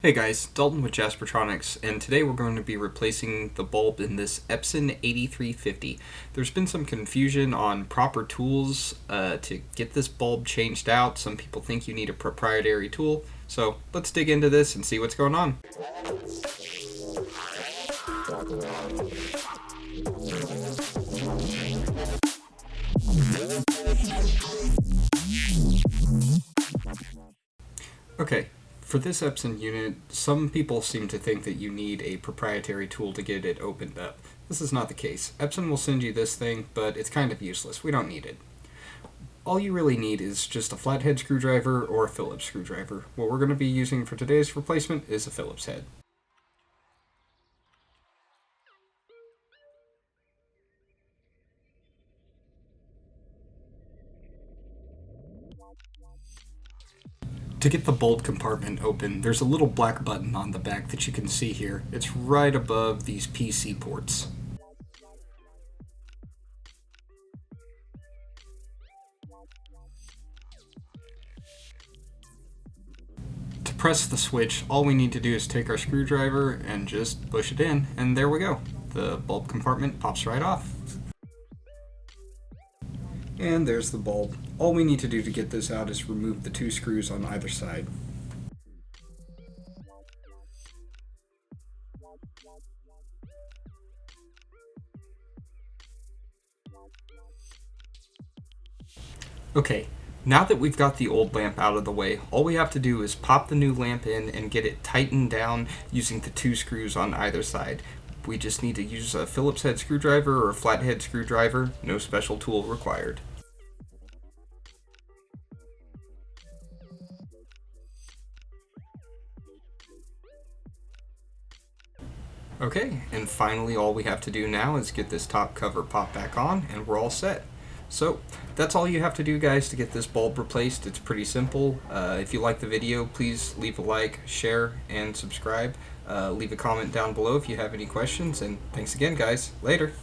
Hey guys, Dalton with Jaspertronics, and today we're going to be replacing the bulb in this Epson 8350. There's been some confusion on proper tools to get this bulb changed out. Some people think you need a proprietary tool, so let's dig into this and see what's going on. Okay. For this Epson unit, some people seem to think that you need a proprietary tool to get it opened up. This is not the case. Epson will send you this thing, but it's kind of useless. We don't need it. All you really need is just a flathead screwdriver or a Phillips screwdriver. What we're going to be using for today's replacement is a Phillips head. To get the bulb compartment open, there's a little black button on the back that you can see here. It's right above these PC ports. To press the switch, all we need to do is take our screwdriver and just push it in, and there we go. The bulb compartment pops right off. And there's the bulb. All we need to do to get this out is remove the two screws on either side. Okay, now that we've got the old lamp out of the way, all we have to do is pop the new lamp in and get it tightened down using the two screws on either side. We just need to use a Phillips head screwdriver or a flathead screwdriver, no special tool required. Okay, and finally all we have to do now is get this top cover popped back on and we're all set. So that's all you have to do, guys, to get this bulb replaced. It's pretty simple. If you like the video, please leave a like, share, and subscribe. Leave a comment down below if you have any questions, and thanks again, guys. Later.